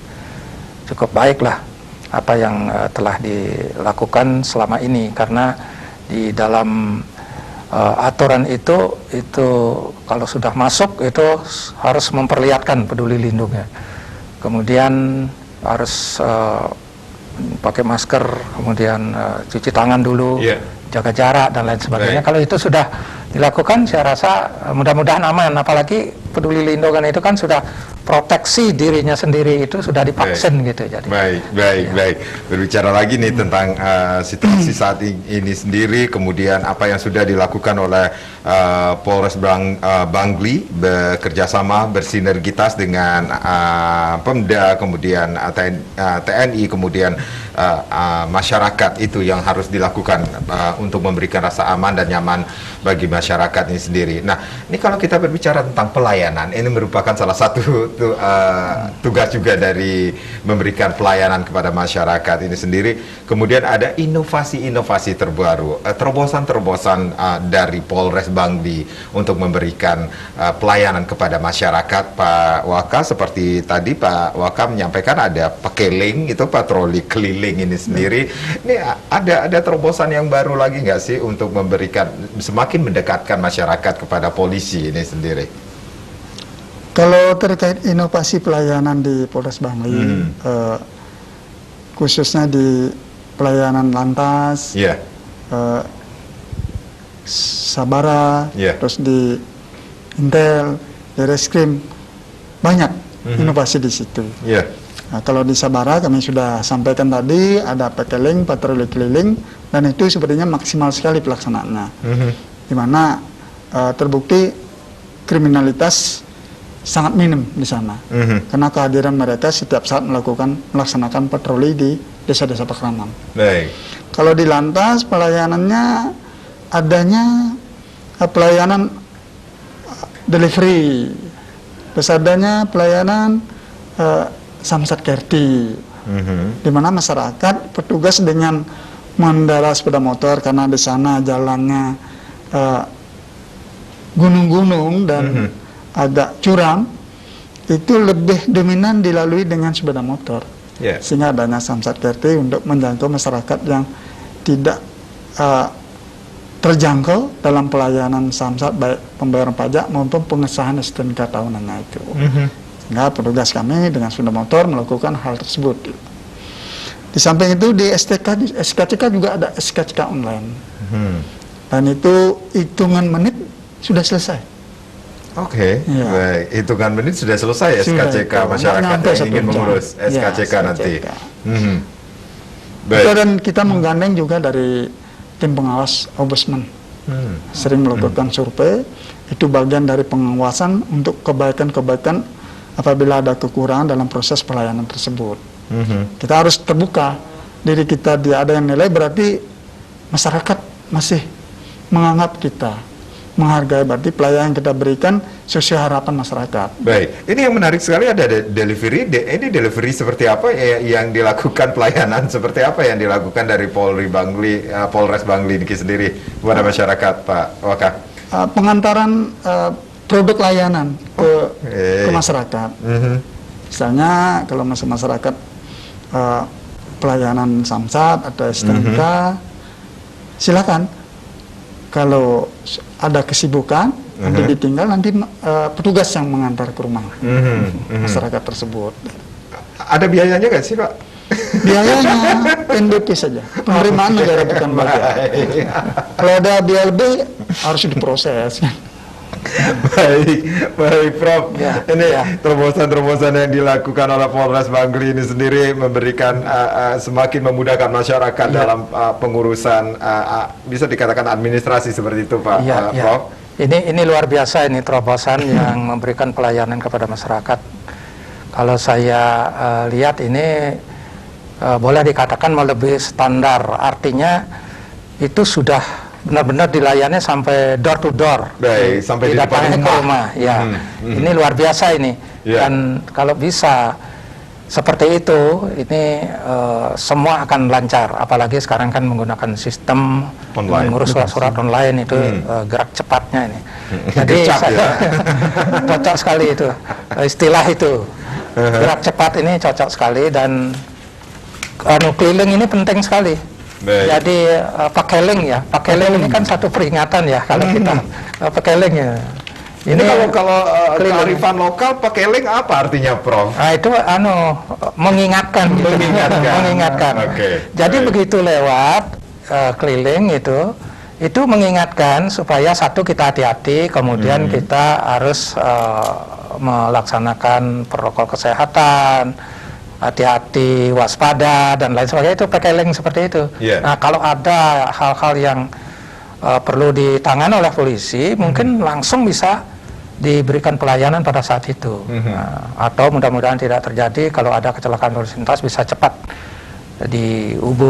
Cukup baiklah apa yang telah dilakukan selama ini, karena di dalam aturan itu kalau sudah masuk itu harus memperlihatkan peduli lindungnya. Kemudian harus pakai masker, kemudian cuci tangan dulu, jaga jarak dan lain sebagainya. Kalau itu sudah dilakukan, saya rasa mudah-mudahan aman. Apalagi peduli lindungan itu kan sudah proteksi dirinya sendiri, itu sudah divaksin gitu. Jadi baik. Berbicara lagi nih tentang situasi saat ini sendiri, kemudian apa yang sudah dilakukan oleh Polres Bangli bekerjasama bersinergitas dengan Pemda, kemudian TNI, kemudian masyarakat, itu yang harus dilakukan untuk memberikan rasa aman dan nyaman bagi masyarakat ini sendiri. Nah, ini kalau kita berbicara tentang pelayanan, ini merupakan salah satu tugas juga dari memberikan pelayanan kepada masyarakat ini sendiri. Kemudian ada inovasi-inovasi terbaru, terobosan-terobosan dari Polres Bangli untuk memberikan pelayanan kepada masyarakat. Pak Waka, seperti tadi Pak Waka menyampaikan ada pakeling, itu patroli keliling ini sendiri. Ini ada terobosan yang baru lagi nggak sih untuk memberikan, semakin mendekatkan masyarakat kepada polisi ini sendiri? Kalau terkait inovasi pelayanan di Polres Bangli, khususnya di pelayanan lantas, Sabara, terus di Intel, di Reskrim, banyak inovasi di situ. Nah, kalau di Sabara kami sudah sampaikan tadi, ada patroli keliling, dan itu sepertinya maksimal sekali pelaksanaannya, di mana terbukti kriminalitas sangat minim di sana, karena kehadiran mereka setiap saat melaksanakan patroli di desa-desa Pakraman. Kalau di lantas pelayanannya adanya pelayanan delivery, terus adanya pelayanan samsat kerti, di mana masyarakat petugas dengan mengendarai sepeda motor, karena di sana jalannya gunung-gunung dan agak curam, itu lebih dominan dilalui dengan sepeda motor, sehingga adanya samsat kerti untuk menjangkau masyarakat yang tidak terjangkau dalam pelayanan samsat, baik pembayaran pajak maupun pengesahan STNK tahunannya itu. Sehingga petugas kami dengan sepeda motor melakukan hal tersebut. Di samping itu di SKCK juga ada SKCK online, dan itu hitungan menit sudah selesai. Baik. Hitungan menit sudah selesai SKCK masyarakat yang ingin mengurus SKCK nanti. Baik. Dan kita menggandeng juga dari tim pengawas Ombudsman. Sering melakukan survei, itu bagian dari pengawasan untuk kebaikan-kebaikan apabila ada kekurangan dalam proses pelayanan tersebut. Kita harus terbuka, diri kita ada yang nilai, berarti masyarakat masih menganggap kita menghargai, berarti pelayanan yang kita berikan sesuai harapan masyarakat. Baik, ini yang menarik sekali, ada delivery. Ini delivery seperti apa yang dilakukan, pelayanan seperti apa yang dilakukan dari Polres Bangli ini sendiri kepada masyarakat, Pak Waka? Pengantaran produk layanan ke masyarakat. Misalnya kalau masyarakat pelayanan samsat atau STNK, silakan. Kalau ada kesibukan, nanti ditinggal, nanti petugas yang mengantar ke rumah masyarakat tersebut. Ada biayanya nggak sih, Pak? Biayanya NDP saja, penerimaan negara bukan bagian. Kalau ada biaya lebih harus diproses. Baik, Prof. Ini terobosan-terobosan yang dilakukan oleh Polres Bangli ini sendiri memberikan semakin memudahkan masyarakat dalam pengurusan, bisa dikatakan administrasi seperti itu, Pak. Prof. Ini luar biasa, ini terobosan yang memberikan pelayanan kepada masyarakat. Kalau saya lihat ini boleh dikatakan melebihi standar, artinya itu sudah benar-benar dilayani sampai door to door, sampai tidak datangnya ke rumah. Ini luar biasa ini. Dan kalau bisa seperti itu, ini semua akan lancar. Apalagi sekarang kan menggunakan sistem mengurus surat-surat online itu, gerak cepatnya ini. Jadi cocok sekali itu istilah itu. Gerak cepat ini cocok sekali, dan keliling ini penting sekali. Jadi pakeling ini kan satu peringatan ya kalau kita pakeling ya. Ini kalau kearifan lokal pakeling apa artinya, Prof? Itu mengingatkan. Mengingatkan. Jadi begitu lewat keliling itu itu mengingatkan supaya satu kita hati-hati, kemudian kita harus melaksanakan protokol kesehatan, hati-hati, waspada dan lain sebagainya, itu pakai link seperti itu. Nah, kalau ada hal-hal yang perlu ditangani oleh polisi, mungkin langsung bisa diberikan pelayanan pada saat itu. Atau mudah-mudahan tidak terjadi, kalau ada kecelakaan lalu lintas bisa cepat dihubungi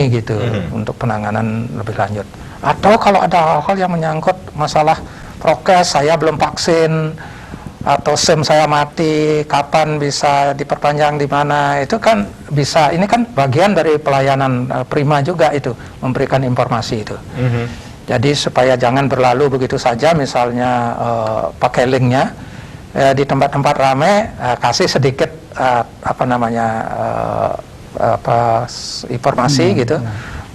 gitu untuk penanganan lebih lanjut. Atau kalau ada hal-hal yang menyangkut masalah prokes, saya belum vaksin atau SIM saya mati, kapan bisa diperpanjang, di mana, itu kan bisa, ini kan bagian dari pelayanan Prima juga, itu memberikan informasi itu. Jadi supaya jangan berlalu begitu saja, misalnya pakai linknya di tempat-tempat ramai, kasih sedikit informasi gitu,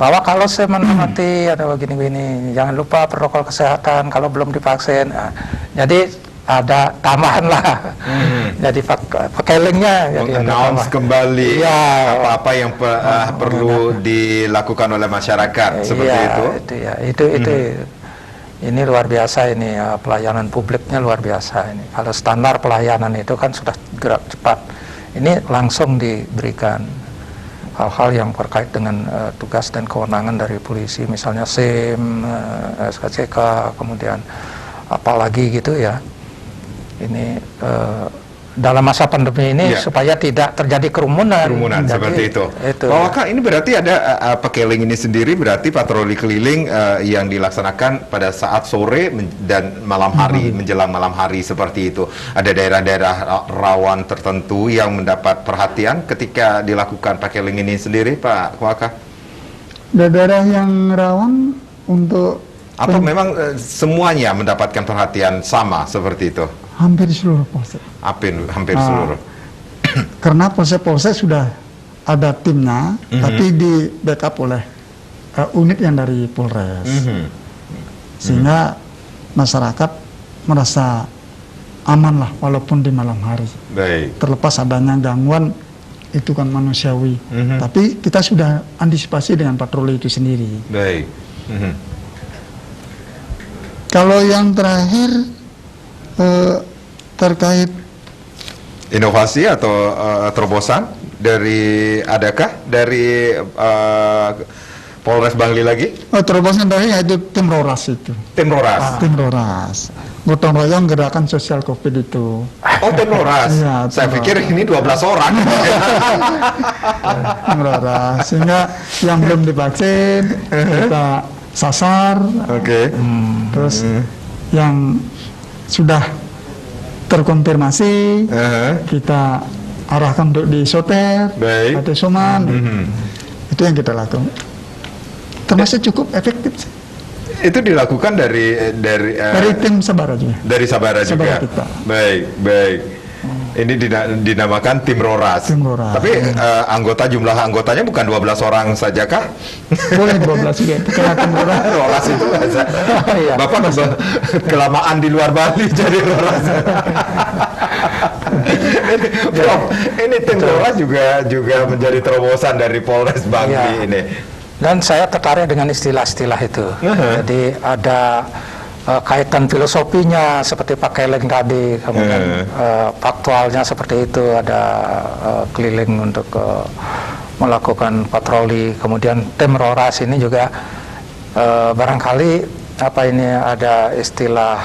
bahwa kalau SIM mati atau gini-gini, jangan lupa protokol kesehatan kalau belum divaksin. Jadi ada tambahan lah. Jadi pakai linknya, announce kembali apa-apa yang perlu dilakukan oleh masyarakat, seperti itu. Itu ini luar biasa, ini pelayanan publiknya luar biasa ini. Kalau standar pelayanan itu kan sudah gerak cepat, ini langsung diberikan hal-hal yang terkait dengan tugas dan kewenangan dari polisi, misalnya SIM, SKCK, kemudian apalagi gitu ya. Ini dalam masa pandemi ini supaya tidak terjadi kerumunan seperti itu. Pak Waka, ini berarti ada pakai link ini sendiri, berarti patroli keliling yang dilaksanakan pada saat sore dan malam hari, menjelang malam hari seperti itu. Ada daerah-daerah rawan tertentu yang mendapat perhatian ketika dilakukan pakai link ini sendiri, Pak Waka? Daerah yang rawan untuk apa memang semuanya mendapatkan perhatian sama seperti itu? Hampir seluruh polsek. Hampir seluruh. Karena polsek-polsek sudah ada timnya, tapi di backup oleh unit yang dari Polres. Sehingga masyarakat merasa aman lah walaupun di malam hari. Baik. Terlepas adanya gangguan, itu kan manusiawi. Tapi kita sudah antisipasi dengan patroli itu sendiri. Baik. Kalau yang terakhir terkait inovasi atau terobosan dari dari Polres Bangli lagi? Terobosan dari yaitu tim Roras itu. Tim Roras. Tim Roras. Gotong royong gerakan sosial COVID itu. Oh, tim Roras. Ya, saya pikir ini 12 orang. Tim Roras. Sehingga yang belum divaksin kita sasar. Terus yang sudah terkonfirmasi kita arahkan untuk diisoter atau isoman. Itu yang kita lakukan. Termasuk cukup efektif. Itu dilakukan dari tim Sabara juga. Dari Sabara juga. Kita. Baik. Ini dinamakan tim Roras. Tim Roras. Tapi jumlah anggotanya bukan 12 orang saja kah? Boleh 12 juga. Karena tim Roras. Roras itu aja. Bapak kelamaan di luar Bali jadi Roras. Ini tim Roras juga menjadi terobosan dari Polres Bangli ini. Dan saya tertarik dengan istilah-istilah itu. Jadi ada kaitan filosofinya seperti pakai link tadi, kemudian faktualnya seperti itu, ada keliling untuk melakukan patroli, kemudian tim Roras ini juga barangkali ada istilah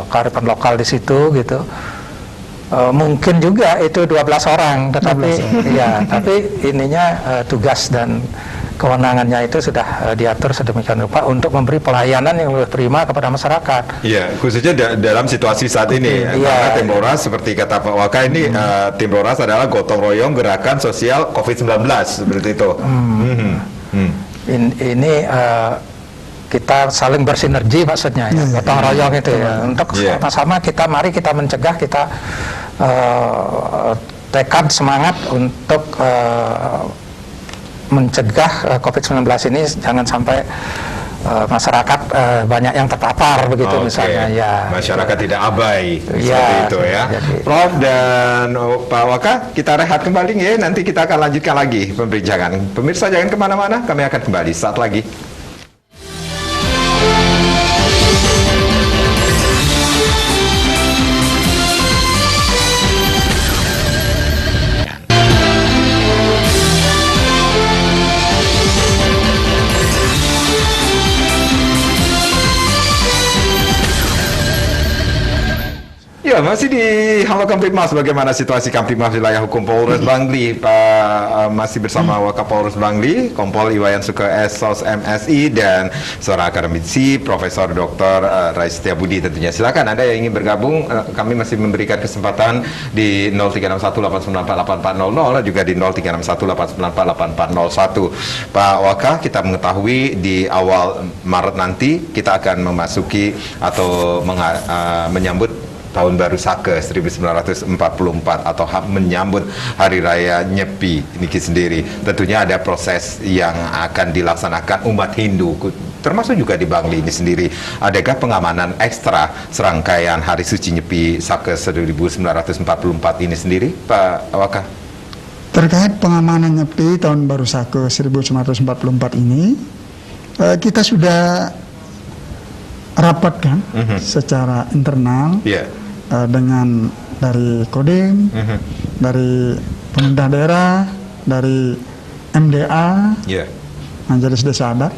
kearifan lokal di situ gitu. Mungkin juga itu 12 orang, tetapi tapi ininya tugas dan kewenangannya itu sudah diatur sedemikian rupa untuk memberi pelayanan yang lebih prima kepada masyarakat. Iya, khususnya dalam situasi saat ini. Karena tim Roras seperti kata Pak Waka ini, tim Roras adalah gotong royong gerakan sosial COVID-19 seperti itu. Ini kita saling bersinergi maksudnya, gotong royong itu ya. Untuk sama-sama mari kita mencegah, kita tekad semangat untuk mencegah COVID-19 ini jangan sampai masyarakat banyak yang terpapar begitu misalnya ya. Masyarakat tidak abai seperti itu ya. Prof dan Pak Waka, kita rehat kembali ya. Nanti kita akan lanjutkan lagi perbincangan. Pemirsa jangan kemana-mana, kami akan kembali saat lagi. Ya, masih di Halo Kamtibmas, bagaimana situasi Kamtibmas wilayah hukum Polres Bangli? Pak, masih bersama Wakapolres Bangli, Kompol Iwayan Suke SOS MSI, dan seorang akademisi Profesor Dr. Rais Setiabudi tentunya. Silakan Anda yang ingin bergabung, kami masih memberikan kesempatan di 0361894800 dan juga di 0361894801. Pak Waka, kita mengetahui di awal Maret nanti kita akan memasuki atau menyambut Tahun Baru Saka 1944 atau menyambut Hari Raya Nyepi Niki sendiri. Tentunya ada proses yang akan dilaksanakan umat Hindu, termasuk juga di Bangli ini sendiri. Adakah pengamanan ekstra serangkaian Hari Suci Nyepi Saka 1944 ini sendiri, Pak Waka? Terkait pengamanan Nyepi Tahun Baru Saka 1944 ini, kita sudah rapatkan secara internal dengan dari Kodim, dari pemerintah daerah, dari MDA, Majelis Desa Adat,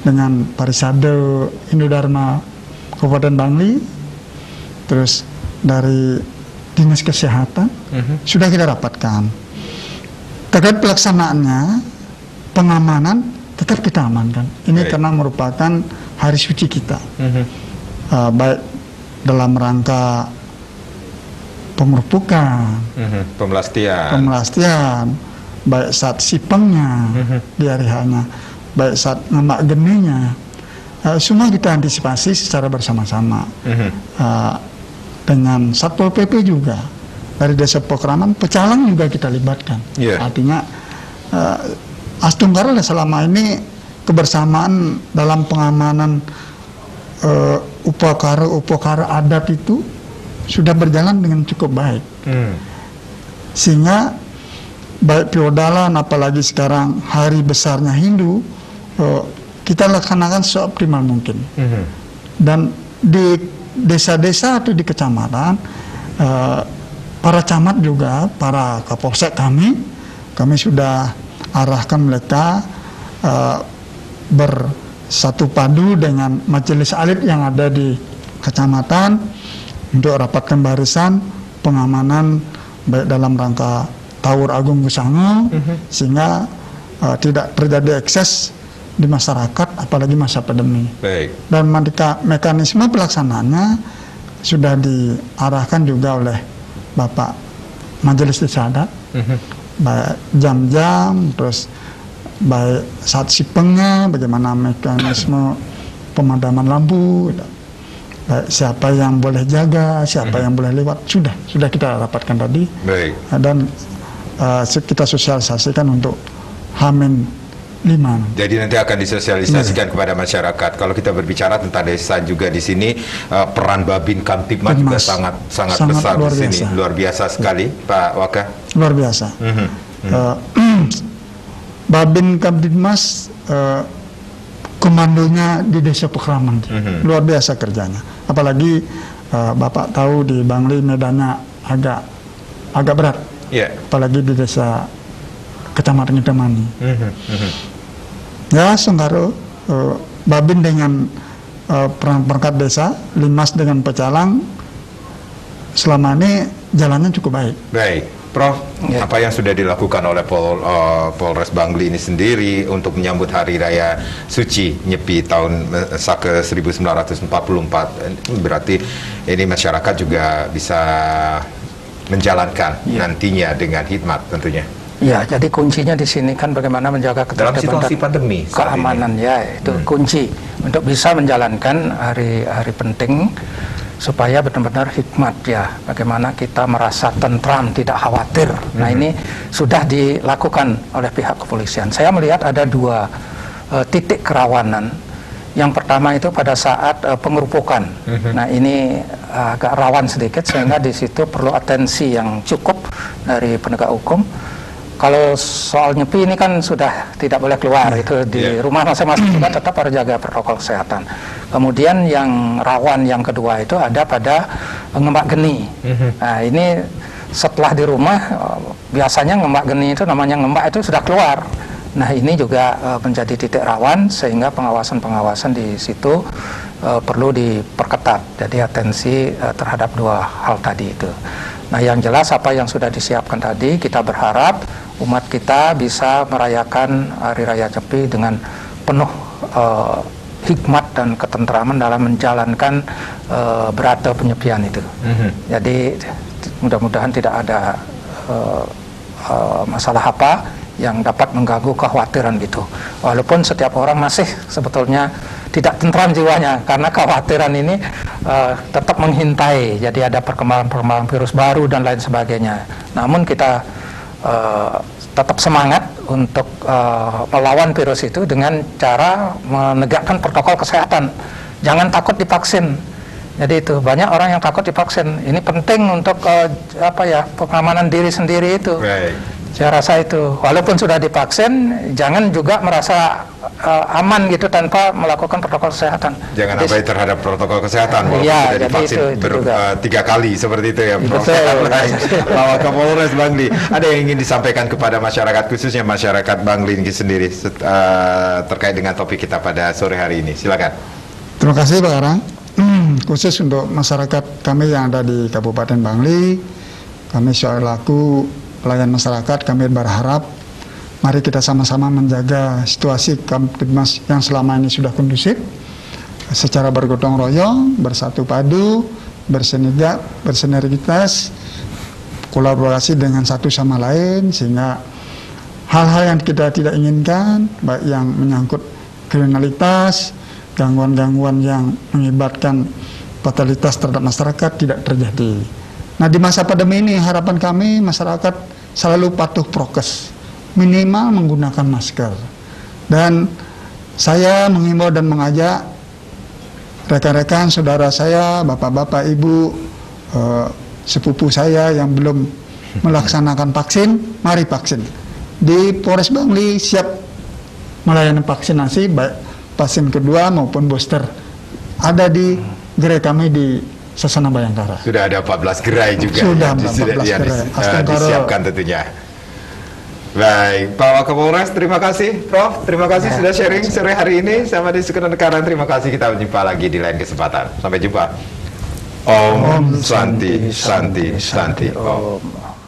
dengan Parisade Hindu Dharma Kabupaten Bangli, terus dari Dinas Kesehatan, sudah kita rapatkan. Terkait pelaksanaannya, pengamanan tetap kita amankan. Ini karena merupakan hari suci kita, baik dalam rangka pengerupukan, pemelastian, baik saat sipengnya di hari hanya, baik saat ngembak geninya, semua kita antisipasi secara bersama-sama dengan Satpol PP juga, dari Desa Pokraman, Pecalang juga kita libatkan. Artinya Astunggara selama ini kebersamaan dalam pengamanan upakara adat itu sudah berjalan dengan cukup baik, sehingga baik feodalan apalagi sekarang hari besarnya Hindu, kita laksanakan seoptimal mungkin. Dan di desa-desa atau di kecamatan, para camat juga, para kapolsek kami sudah arahkan mereka bersatu padu dengan majelis alit yang ada di kecamatan untuk rapatkan barisan pengamanan baik dalam rangka Tawur Agung Busango, sehingga tidak terjadi ekses di masyarakat apalagi masa pandemi. Dan mekanisme pelaksanaannya sudah diarahkan juga oleh Bapak Majelis Desa Adat, baik jam-jam, terus baik saat sipengnya, bagaimana mekanisme pemadaman lampu, baik siapa yang boleh jaga, siapa yang boleh lewat, sudah kita rapatkan tadi. Dan kita sosialisasikan untuk Hamin 5. Jadi nanti akan disosialisasikan kepada masyarakat. Kalau kita berbicara tentang desa juga di sini, peran Babin Kamtibmas juga sangat besar di sini. Luar biasa sekali, Pak Waka. Luar biasa. Babin Kamtibmas komandonya di Desa Pekraman, luar biasa kerjanya. Apalagi Bapak tahu di Bangli medannya agak berat, apalagi di desa Kecamatan Itemani. Ya, Songgaro, Babin dengan perangkat desa, Limas dengan Pecalang, selama ini jalannya cukup baik. Prof, apa yang sudah dilakukan oleh Polres Bangli ini sendiri untuk menyambut Hari Raya Suci Nyepi tahun Saka 1944? Berarti ini masyarakat juga bisa menjalankan nantinya dengan hikmat tentunya. Ya, jadi kuncinya di sini kan bagaimana menjaga dalam situasi pandemi, keamanan ya, itu kunci untuk bisa menjalankan hari penting supaya benar-benar hikmat ya, bagaimana kita merasa tentram, tidak khawatir. Nah, ini sudah dilakukan oleh pihak kepolisian. Saya melihat ada dua titik kerawanan. Yang pertama itu pada saat pengerupukan. Nah, ini agak rawan sedikit, sehingga di situ perlu atensi yang cukup dari penegak hukum. Kalau soal nyepi ini kan sudah tidak boleh keluar, itu di rumah masing-masing juga tetap harus jaga protokol kesehatan. Kemudian yang rawan yang kedua itu ada pada ngembak geni. Nah, ini setelah di rumah biasanya ngembak geni itu namanya ngembak itu sudah keluar. Nah, ini juga menjadi titik rawan, sehingga pengawasan di situ perlu diperketat. Jadi atensi terhadap dua hal tadi itu. Nah, yang jelas apa yang sudah disiapkan tadi, kita berharap umat kita bisa merayakan Hari Raya Nyepi dengan penuh hikmat dan ketentraman dalam menjalankan berata penyepian itu. Jadi mudah-mudahan tidak ada masalah apa yang dapat mengganggu kekhawatiran gitu. Walaupun setiap orang masih sebetulnya tidak tentram jiwanya karena kekhawatiran ini tetap mengintai. Jadi ada perkembangan-perkembangan virus baru dan lain sebagainya. Namun kita tetap semangat untuk melawan virus itu dengan cara menegakkan protokol kesehatan. Jangan takut divaksin. Jadi itu banyak orang yang takut divaksin. Ini penting untuk pengamanan diri sendiri itu. Right. Saya rasa itu, walaupun sudah divaksin, jangan juga merasa aman gitu tanpa melakukan protokol kesehatan. Jangan abai terhadap protokol kesehatan walaupun iya, sudah divaksin itu 3 kali seperti itu ya, Prof. Betul. Pak Kapolres Bangli, ada yang ingin disampaikan kepada masyarakat, khususnya masyarakat Bangli ini sendiri terkait dengan topik kita pada sore hari ini? Silakan. Terima kasih Pak Karang. Khusus untuk masyarakat kami yang ada di Kabupaten Bangli, kami selaku pelayan masyarakat, kami berharap mari kita sama-sama menjaga situasi Kamtibmas yang selama ini sudah kondusif secara bergotong royong, bersatu padu, bersinergitas, kolaborasi dengan satu sama lain, sehingga hal-hal yang kita tidak inginkan, baik yang menyangkut kriminalitas, gangguan-gangguan yang mengibatkan fatalitas terhadap masyarakat tidak terjadi. Nah, di masa pandemi ini harapan kami masyarakat selalu patuh prokes, minimal menggunakan masker. Dan saya mengimbau dan mengajak rekan-rekan saudara saya, bapak-bapak, ibu, sepupu saya yang belum melaksanakan vaksin, mari vaksin. Di Polres Bangli siap melayani vaksinasi baik vaksin kedua maupun booster. Ada di gerai kami di Sasana Bayangkara. Sudah ada 14 gerai juga sudah yang disiapkan tentunya. Baik, Pak Kapolres, terima kasih, Prof. Terima kasih sudah sharing sore hari ini sama di Sekenan. Terima kasih, kita berjumpa lagi di lain kesempatan. Sampai jumpa. Om Santi Santi Santi Om.